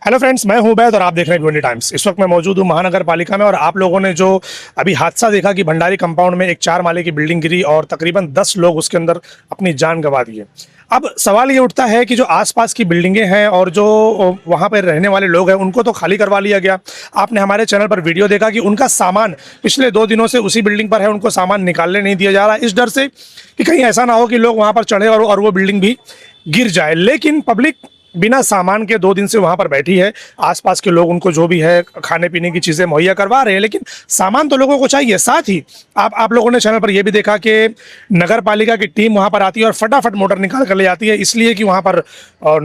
Hello friends, मैं हूं बैद और आप देख रहे हैं 20 टाइम्स। इस वक्त मैं मौजूद हूं महानगर पालिका में और आप लोगों ने जो अभी हादसा देखा कि भंडारी कंपाउंड में एक 4 माले की बिल्डिंग गिरी और तकरीबन 10 लोग उसके अंदर अपनी जान गंवा दिए। अब सवाल ये उठता है कि जो आसपास की बिल्डिंगें हैं और जो वहां पर रहने वाले लोग हैं उनको तो खाली करवा लिया गया। आपने हमारे चैनल पर वीडियो देखा कि उनका सामान पिछले 2 दिनों से उसी बिल्डिंग पर है, उनको सामान निकालने नहीं दिया जा रहा इस डर से कि कहीं ऐसा ना हो कि लोग वहां पर चढ़े और वो बिल्डिंग भी गिर जाए। लेकिन पब्लिक बिना सामान के 2 दिन से वहां पर बैठी है। आसपास के लोग उनको जो भी है खाने पीने की चीजें मुहैया करवा रहे हैं, लेकिन सामान तो लोगों को चाहिए। साथ ही आप लोगों ने चैनल पर यह भी देखा कि नगर पालिका की टीम वहां पर आती है और फटाफट मोटर निकाल कर ले जाती है, इसलिए कि वहां पर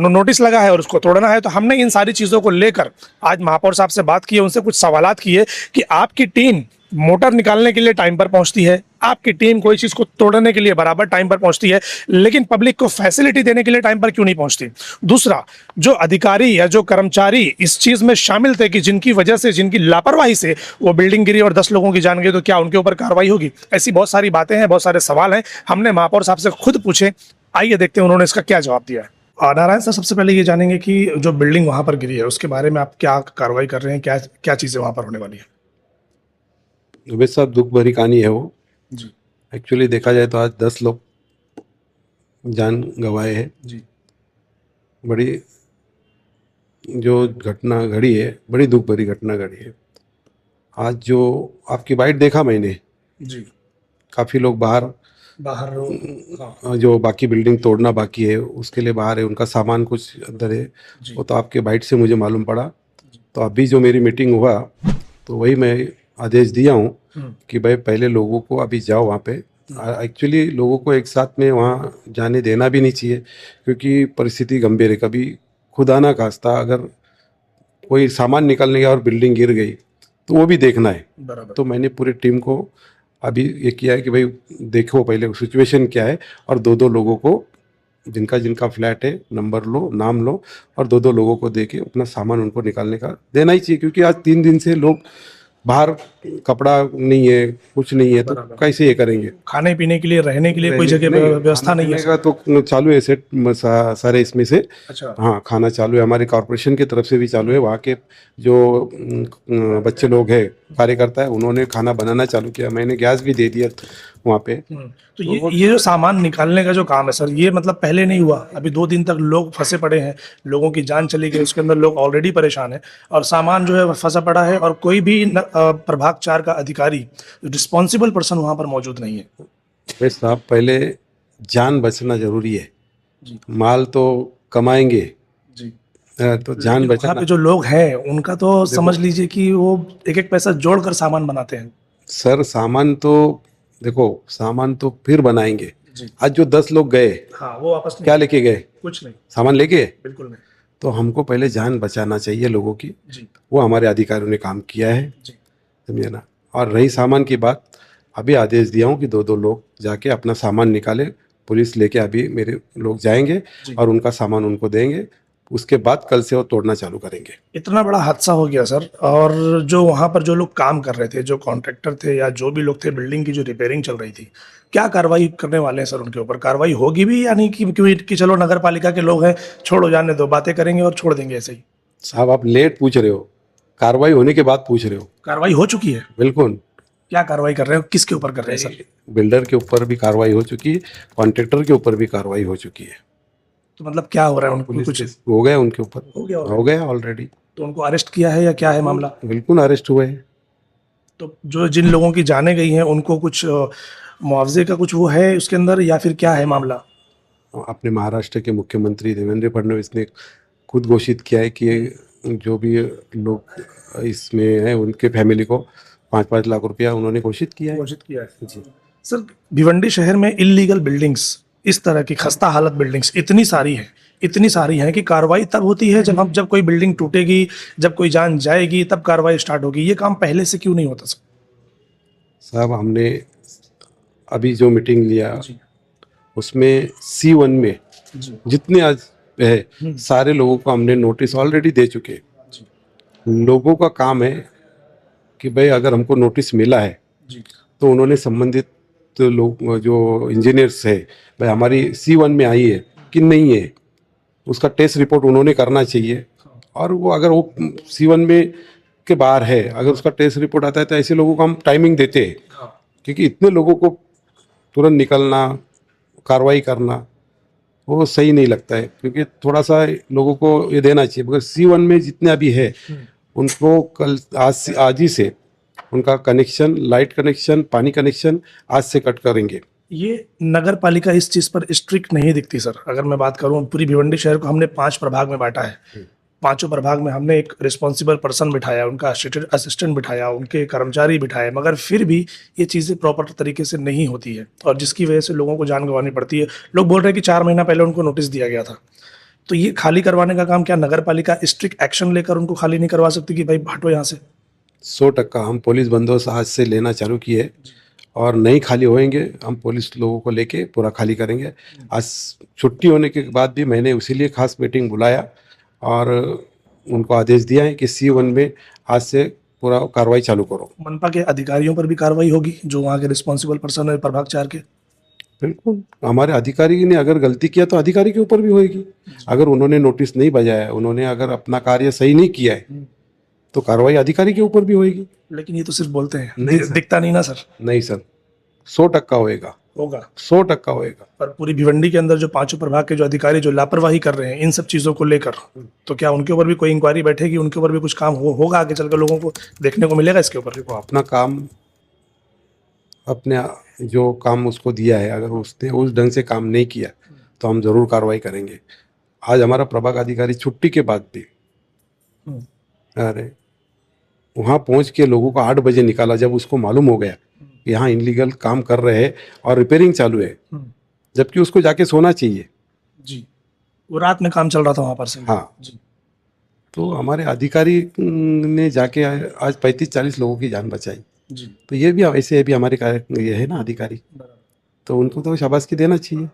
नोटिस लगा है और उसको तोड़ना है। तो हमने इन सारी चीजों को लेकर आज महापौर साहब से बात की है, उनसे कुछ सवालात किए कि आपकी टीम मोटर निकालने के लिए टाइम पर पहुंचती है, आपकी टीम कोई चीज को तोड़ने के लिए बराबर टाइम पर पहुंचती है, लेकिन पब्लिक को फैसिलिटी देने के लिए टाइम पर क्यों नहीं पहुंचती। दूसरा, जो अधिकारी या जो कर्मचारी इस चीज में शामिल थे कि जिनकी वजह से, जिनकी लापरवाही से वो बिल्डिंग गिरी और 10 लोगों की जान गई, तो क्या उनके ऊपर कार्रवाई होगी। ऐसी बहुत सारी बातें हैं, बहुत सारे सवाल हैं, हमने महापौर साहब से खुद पूछे। आइए देखते हैं उन्होंने इसका क्या जवाब दिया है। नारायण सर, सबसे पहले ये जानेंगे कि जो बिल्डिंग वहां पर गिरी है उसके बारे में आप क्या कार्रवाई कर रहे हैं, क्या क्या चीजें वहां पर होने वाली है। उबेद साहब, दुख भरी कहानी है वो। जी एक्चुअली देखा जाए तो आज 10 लोग जान गंवाए हैं। जी बड़ी जो घटना घड़ी है, बड़ी दुख भरी घटना घड़ी है। आज जो आपकी बाइट देखा मैंने, जी काफ़ी लोग बाहर बाहर जो बाकी बिल्डिंग तोड़ना बाकी है उसके लिए बाहर है, उनका सामान कुछ अंदर है। जी। वो तो आपके बाइट से मुझे मालूम पड़ा। तो अभी जो मेरी मीटिंग हुआ तो वही मैं आदेश दिया हूँ कि भाई पहले लोगों को अभी जाओ वहाँ पे। एक्चुअली लोगों को एक साथ में वहाँ जाने देना भी नहीं चाहिए, क्योंकि परिस्थिति गंभीर है। कभी खुदा ना खास्ता अगर कोई सामान निकलने गया और बिल्डिंग गिर गई तो वो भी देखना है। बराबर। तो मैंने पूरी टीम को अभी ये किया है कि भाई देखो पहले सिचुएशन क्या है, और 2-2 लोगों को जिनका जिनका फ्लैट है नंबर लो, नाम लो, और 2-2 लोगों को दे के अपना सामान उनको निकालने का देना ही चाहिए। क्योंकि आज 3 दिन से लोग बाहर, कपड़ा नहीं है, कुछ नहीं है, तो कैसे ये करेंगे। खाने पीने के लिए, रहने के लिए कोई जगह व्यवस्था नहीं है का तो चालू है सेट सारे इसमें से। अच्छा। हाँ, खाना चालू है, हमारे कॉरपोरेशन की तरफ से भी चालू है। वहाँ के जो बच्चे लोग हैं, कार्यकर्ता है, उन्होंने खाना बनाना चालू किया। मैंने गैस भी दे दिया वहाँ पे। तो ये जो सामान निकालने का जो काम है सर, ये मतलब पहले नहीं हुआ। अभी 2 दिन तक लोग फंसे पड़े हैं, लोगों की जान चली गई, उसके अंदर लोग ऑलरेडी परेशान है और सामान जो है वो फंसा पड़ा है और कोई भी प्रभाग 4 का अधिकारी, रिस्पॉन्सिबल पर्सन वहां पर मौजूद नहीं है। भाई साहब, पहले जान बचना जरूरी है। जी। माल तो कमाएंगे, जी। तो जान वहाँ बचाना। पे जो लोग हैं उनका तो समझ लीजिए कि वो एक एक पैसा जोड़कर सामान बनाते हैं। सर, सामान तो देखो, सामान तो फिर बनाएंगे। जी। आज जो 10 लोग गए, हाँ, वो वापस नहीं, क्या लेके गए? कुछ नहीं, सामान लेके गए। बिल्कुल नहीं। तो हमको पहले जान बचाना चाहिए लोगों की। जी वो हमारे अधिकारियों ने काम किया है, जी। समझे ना। और रही सामान की बात, अभी आदेश दिया हूँ कि 2-2 लोग जाके अपना सामान निकाले। पुलिस लेके अभी मेरे लोग जाएंगे और उनका सामान उनको देंगे। उसके बाद कल से वो तोड़ना चालू करेंगे। इतना बड़ा हादसा हो गया सर, और जो वहां पर जो लोग काम कर रहे थे, जो कॉन्ट्रैक्टर थे या जो भी लोग थे, बिल्डिंग की जो रिपेयरिंग चल रही थी, क्या कार्रवाई करने वाले हैं सर उनके ऊपर? कार्रवाई होगी भी या नहीं कि चलो नगर पालिका के लोग हैं, छोड़ो, जाने दो, बातें करेंगे और छोड़ देंगे ऐसे ही। साहब, आप लेट पूछ रहे हो, कार्रवाई होने के बाद पूछ रहे हो। कार्रवाई हो चुकी है? बिल्कुल। क्या कार्रवाई कर रहे हो, किसके ऊपर कर रहे हैं सर? बिल्डर के ऊपर भी कार्रवाई हो चुकी है, कॉन्ट्रैक्टर के ऊपर भी कार्रवाई हो चुकी है। तो मतलब क्या हो रहा है, उनको पुलिस कुछ केस हो गया उनके ऊपर, हो गया ऑलरेडी। तो उनको अरेस्ट किया है या क्या है मामला? बिल्कुल अरेस्ट हुए हैं। तो जो जिन लोगों की जाने गई हैं उनको कुछ मुआवजे का कुछ वो है उसके अंदर, या फिर क्या है मामला? अपने महाराष्ट्र के मुख्यमंत्री देवेंद्र फडणवीस ने खुद घोषित किया है कि जो भी लोग इसमें हैं उनके फैमिली को 5-5 लाख रुपया उन्होंने घोषित किया है। जी सर, भिवंडी शहर में इल्लीगल बिल्डिंग्स, इस तरह की खस्ता हालत बिल्डिंग्स इतनी सारी हैं कि कार्रवाई तब होती है जब कोई बिल्डिंग टूटेगी, जब कोई जान जाएगी, तब कार्रवाई स्टार्ट होगी। ये काम पहले से क्यों नहीं होता सर? साहब, हमने अभी जो मीटिंग लिया उसमें C1 में जितने आज है सारे लोगों को हमने नोटिस ऑलरेडी दे चुके। लोगों का काम है कि भाई अगर हमको नोटिस मिला है तो उन्होंने संबंधित लोग, जो इंजीनियर्स है, भाई हमारी C1 में आई है कि नहीं है, उसका टेस्ट रिपोर्ट उन्होंने करना चाहिए और वो अगर वो C1 में के बाहर है, अगर उसका टेस्ट रिपोर्ट आता है तो ऐसे लोगों को हम टाइमिंग देते हैं, क्योंकि इतने लोगों को तुरंत निकलना, कार्रवाई करना वो सही नहीं लगता है, क्योंकि थोड़ा सा लोगों को ये देना चाहिए। मगर C1 में जितने अभी है उनको कल आज ही से उनका कनेक्शन, लाइट कनेक्शन, पानी कनेक्शन आज से कट करेंगे। ये नगर पालिका इस चीज पर स्ट्रिक्ट नहीं दिखती सर। अगर मैं बात करूं, पूरी भिवंडी शहर को हमने 5 प्रभाग में बांटा है। 5 प्रभाग में हमने एक रिस्पॉन्सिबल पर्सन बिठाया, उनका असिस्टेंट बिठाया, उनके कर्मचारी बिठाए, मगर फिर भी ये चीज़ें प्रॉपर तरीके से नहीं होती है और जिसकी वजह से लोगों को जान गंवानी पड़ती है। लोग बोल रहे हैं कि 4 महीना पहले उनको नोटिस दिया गया था, तो ये खाली करवाने का काम क्या नगर पालिका स्ट्रिक्ट एक्शन लेकर उनको खाली नहीं करवा सकती कि भाई हटो यहाँ से? 100% हम पुलिस बंदोबस्त आज से लेना चालू किए और नहीं खाली होएंगे, हम पुलिस लोगों को लेके पूरा खाली करेंगे। आज छुट्टी होने के बाद भी मैंने इसीलिए खास मीटिंग बुलाया और उनको आदेश दिया है कि C1 में आज से पूरा कार्रवाई चालू करो। मनपा के अधिकारियों पर भी कार्रवाई होगी जो वहाँ के रिस्पॉन्सिबल पर्सन है प्रभाग 4 के? बिल्कुल, हमारे अधिकारी ने अगर गलती किया तो अधिकारी के ऊपर भी होएगी। अगर उन्होंने नोटिस नहीं बजाया, उन्होंने अगर अपना कार्य सही नहीं किया है तो कार्रवाई अधिकारी के ऊपर भी होएगी। लेकिन ये तो सिर्फ बोलते हैं, नहीं सर। दिखता नहीं ना सर। नहीं सर, 100% होएगा, होगा 100% होएगा। पर पूरी भिवंडी के अंदर जो 5 प्रभाग के जो अधिकारी जो लापरवाही कर रहे हैं इन सब चीज़ों को लेकर, तो क्या उनके ऊपर भी कोई इंक्वायरी बैठेगी? उनके ऊपर भी कुछ काम होगा आगे चलकर, लोगों को देखने को मिलेगा इसके ऊपर? देखो, अपना काम, अपने जो काम उसको दिया है, अगर उसने उस ढंग से काम नहीं किया तो हम ज़रूर कार्रवाई करेंगे। आज हमारा प्रभाग अधिकारी छुट्टी के बाद भी अरे वहाँ पहुँच के लोगों को 8 बजे निकाला, जब उसको मालूम हो गया कि यहाँ इनलीगल काम कर रहे हैं और रिपेयरिंग चालू है, जबकि उसको जाके सोना चाहिए। जी, वो रात में काम चल रहा था वहाँ पर से। हाँ जी, तो हमारे अधिकारी ने जाके आज 35-40 लोगों की जान बचाई। जी, तो ये भी ऐसे भी हमारे ये है ना अधिकारी, तो उनको तो शाबाशी देना चाहिए।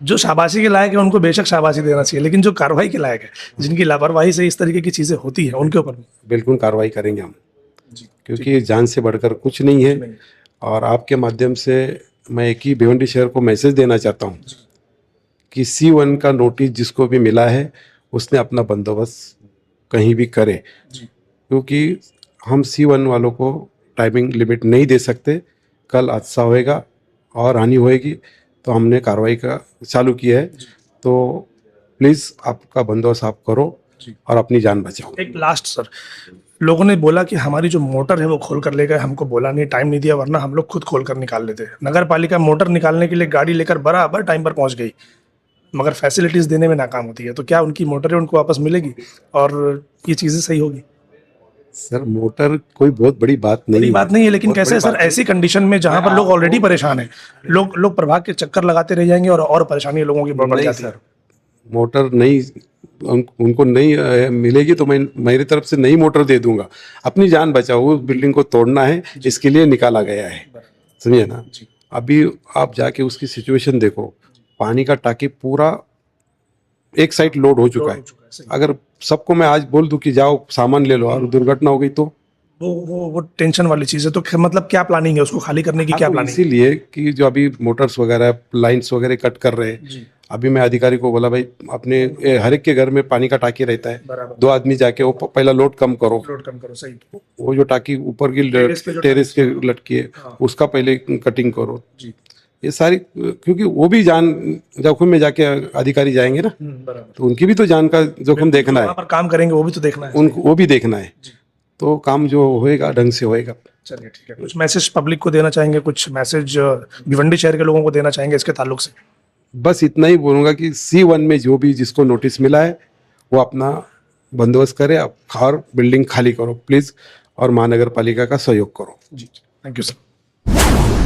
जो शाबाशी के लायक है उनको बेशक शाबाशी देना चाहिए, लेकिन जो कार्रवाई के लायक है, जिनकी लापरवाही से इस तरीके की चीज़ें होती है, उनके ऊपर बिल्कुल कार्रवाई करेंगे हम, जी, क्योंकि जान से बढ़कर कुछ नहीं है। और आपके माध्यम से मैं एक ही भिवंडी शहर को मैसेज देना चाहता हूँ कि C1 का नोटिस जिसको भी मिला है उसने अपना बंदोबस्त कहीं भी करे, क्योंकि हम C1 वालों को टाइमिंग लिमिट नहीं दे सकते। कल हादसा होएगा और हानि होएगी, तो हमने कार्रवाई का चालू किया है। तो प्लीज़ आपका बंदोबस्त आप करो और अपनी जान बचाओ। एक लास्ट सर, लोगों ने बोला कि हमारी जो मोटर है वो खोल कर ले गए, हमको बोला नहीं, टाइम नहीं दिया, वरना हम लोग खुद खोल कर निकाल लेते। नगर पालिका मोटर निकालने के लिए गाड़ी लेकर बराबर टाइम पर पहुंच गई, मगर फैसिलिटीज देने में नाकाम होती है। तो क्या उनकी मोटरें उनको वापस मिलेगी और ये चीज़ें सही होगी? सर, मोटर कोई बहुत बड़ी बात नहीं बड़ी बात नहीं है, लेकिन बहुत कैसे बड़ी सर बात ऐसी कंडीशन में जहां पर लोग ऑलरेडी परेशान हैं, लोग प्रभाग के चक्कर लगाते रह जाएंगे और परेशानी लोगों की बढ़ नहीं जाती है। सर, मोटर नहीं उनको नहीं मिलेगी तो मैं मेरी तरफ से नई मोटर दे दूंगा। अपनी जान बचाओ, उस बिल्डिंग को तोड़ना है, इसके लिए निकाला गया है, समझिए ना। अभी आप जाके उसकी सिचुएशन देखो, पानी का टाकी पूरा एक साइड लोड हो चुका है। अगर सबको मैं आज बोल दूं कि जाओ सामान ले लो और दुर्घटना हो गई तो वो टेंशन वाली चीज है। तो मतलब क्या प्लानिंग है उसको खाली करने की? क्या प्लानिंग? इसीलिए कि जो अभी मोटर्स वगैरह लाइंस वगैरह कट कर रहे हैं, अभी मैं अधिकारी को बोला भाई अपने हर एक के घर में पानी का टाकी रहता है, 2 आदमी जाके वो पहला लोड कम करो, सही। वो जो टाकी ऊपर की टेरेस के लटकी है उसका पहले कटिंग करो। ये सारी, क्योंकि वो भी जान जोखिम में जाके अधिकारी जाएंगे ना, तो उनकी भी तो जान का जोखिम देखना है, पर काम करेंगे वो भी तो देखना है, उनको वो भी देखना है। तो काम जो होएगा ढंग से होएगा। चलिए ठीक है, कुछ मैसेज पब्लिक को देना चाहेंगे, कुछ मैसेज भिवंडी शहर के लोगों को देना चाहेंगे इसके ताल्लुक से? बस इतना ही बोलूँगा कि C1 में जो भी जिसको नोटिस मिला है वो अपना बंदोबस्त करे और बिल्डिंग खाली करो प्लीज़, और महानगर पालिका का सहयोग करो। जी, थैंक यू सर।